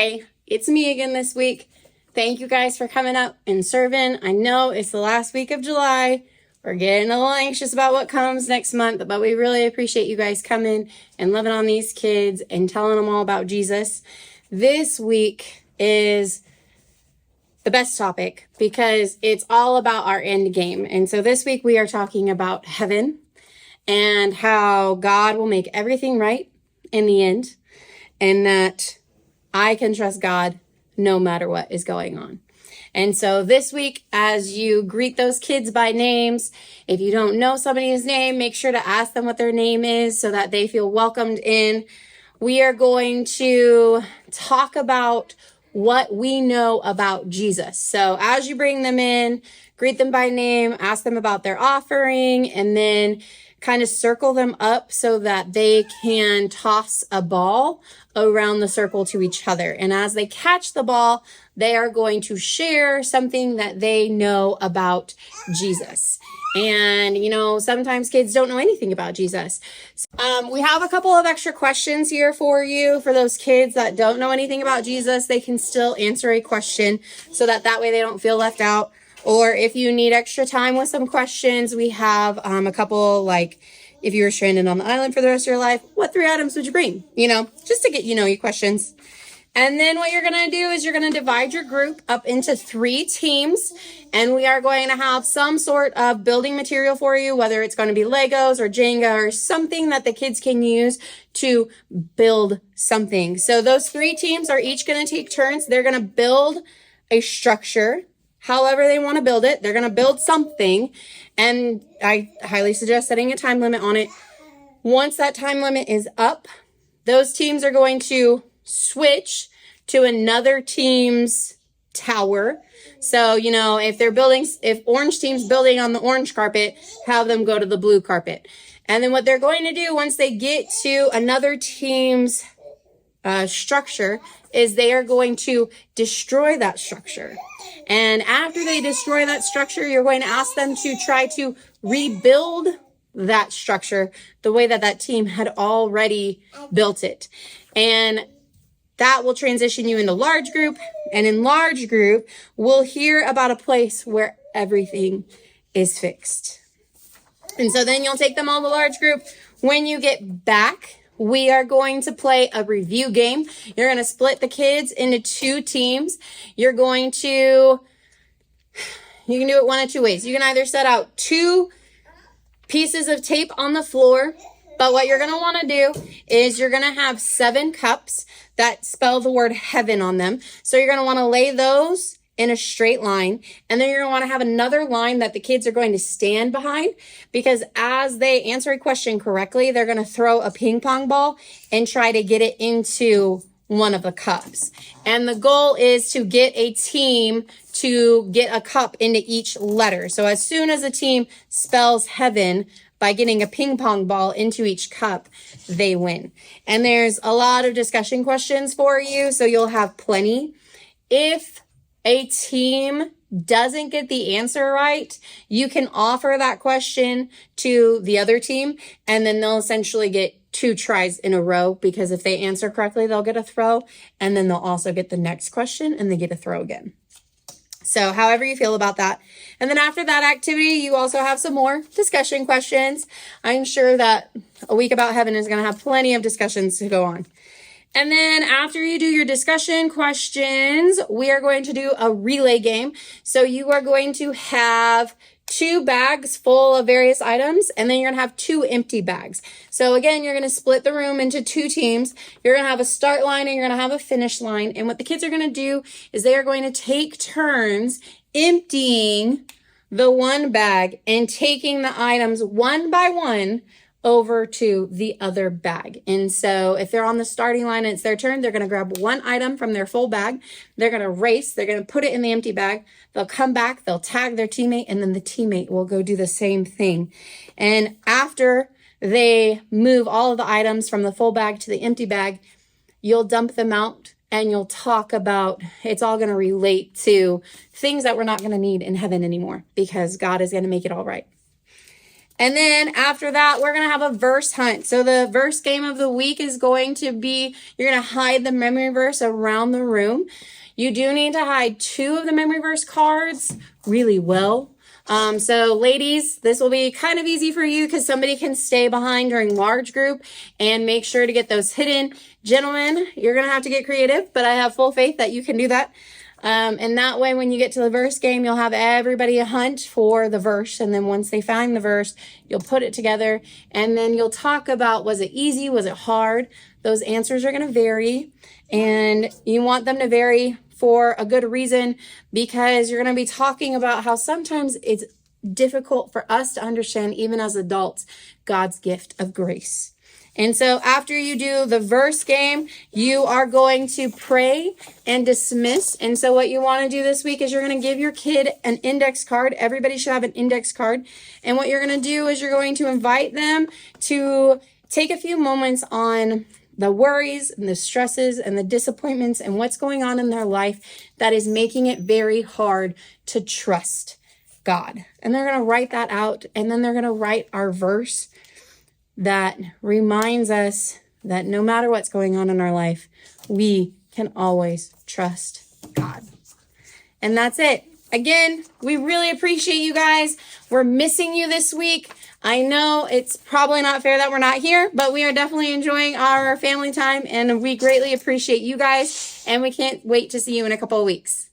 Hey, it's me again this week. Thank you guys for coming up and serving. I know it's the last week of July. We're getting a little anxious about what comes next month, but we really appreciate you guys coming and loving on these kids and telling them all about Jesus. This week is the best topic because it's all about our end game. And so this week we are talking about heaven and how God will make everything right in the end, and that I can trust God no matter what is going on. And so this week, as you greet those kids by names, if you don't know somebody's name, make sure to ask them what their name is so that they feel welcomed in. We are going to talk about what we know about Jesus. So as you bring them in, greet them by name, ask them about their offering, and then kind of circle them up so that they can toss a ball around the circle to each other. And as they catch the ball, they are going to share something that they know about Jesus. And, sometimes kids don't know anything about Jesus. We have a couple of extra questions here for you. For those kids that don't know anything about Jesus, they can still answer a question so that way they don't feel left out. Or if you need extra time with some questions, we have a couple, like if you were stranded on the island for the rest of your life, what 3 items would you bring? Just to get your questions. And then what you're going to do is you're going to divide your group up into 3 teams. And we are going to have some sort of building material for you, whether it's going to be Legos or Jenga or something that the kids can use to build something. So those 3 teams are each going to take turns. They're going to build a structure. However they want to build it, they're going to build something. And I highly suggest setting a time limit on it. Once that time limit is up, those teams are going to switch to another team's tower. So, if orange team's building on the orange carpet, have them go to the blue carpet. And then what they're going to do once they get to another team's structure is they are going to destroy that structure. And after they destroy that structure, you're going to ask them to try to rebuild that structure the way that team had already built it. And that will transition you into large group. And in large group, we'll hear about a place where everything is fixed. And so then you'll take them all to large group. When you get back, we are going to play a review game. You're going to split the kids into 2 teams. You can do it one of 2 ways. You can either set out 2 pieces of tape on the floor, but what you're going to want to do is you're going to have 7 cups that spell the word heaven on them. So you're going to want to lay those in a straight line. And then you're going to want to have another line that the kids are going to stand behind, because as they answer a question correctly, they're going to throw a ping pong ball and try to get it into one of the cups. And the goal is to get a team to get a cup into each letter. So as soon as a team spells heaven by getting a ping pong ball into each cup, they win. And there's a lot of discussion questions for you, so you'll have plenty. If a team doesn't get the answer right, you can offer that question to the other team, and then they'll essentially get 2 tries in a row, because if they answer correctly, they'll get a throw, and then they'll also get the next question and they get a throw again. So however you feel about that. And then after that activity, you also have some more discussion questions. I'm sure that a week about heaven is going to have plenty of discussions to go on. And then after you do your discussion questions, we are going to do a relay game. So you are going to have 2 bags full of various items, and then you're going to have 2 empty bags. So again, you're going to split the room into 2 teams. You're going to have a start line and you're going to have a finish line. And what the kids are going to do is they are going to take turns emptying the one bag and taking the items one by one over to the other bag. And so if they're on the starting line and it's their turn, they're going to grab one item from their full bag. They're going to race. They're going to put it in the empty bag. They'll come back. They'll tag their teammate, and then the teammate will go do the same thing. And after they move all of the items from the full bag to the empty bag, you'll dump them out and you'll talk about, it's all going to relate to things that we're not going to need in heaven anymore, because God is going to make it all right. And then after that, we're going to have a verse hunt. So the verse game of the week is going to be, you're going to hide the memory verse around the room. You do need to hide 2 of the memory verse cards really well. So ladies, this will be kind of easy for you because somebody can stay behind during large group and make sure to get those hidden. Gentlemen, you're going to have to get creative, but I have full faith that you can do that. And that way, when you get to the verse game, you'll have everybody hunt for the verse. And then once they find the verse, you'll put it together and then you'll talk about, was it easy? Was it hard? Those answers are going to vary, and you want them to vary for a good reason, because you're going to be talking about how sometimes it's difficult for us to understand, even as adults, God's gift of grace. And so after you do the verse game, you are going to pray and dismiss. And so what you want to do this week is you're going to give your kid an index card. Everybody should have an index card. And what you're going to do is you're going to invite them to take a few moments on the worries and the stresses and the disappointments and what's going on in their life that is making it very hard to trust God. And they're going to write that out. And then they're going to write our verse that reminds us that no matter what's going on in our life, we can always trust God. And that's it. Again, we really appreciate you guys. We're missing you this week. I know it's probably not fair that we're not here, but we are definitely enjoying our family time, and we greatly appreciate you guys, and we can't wait to see you in a couple of weeks.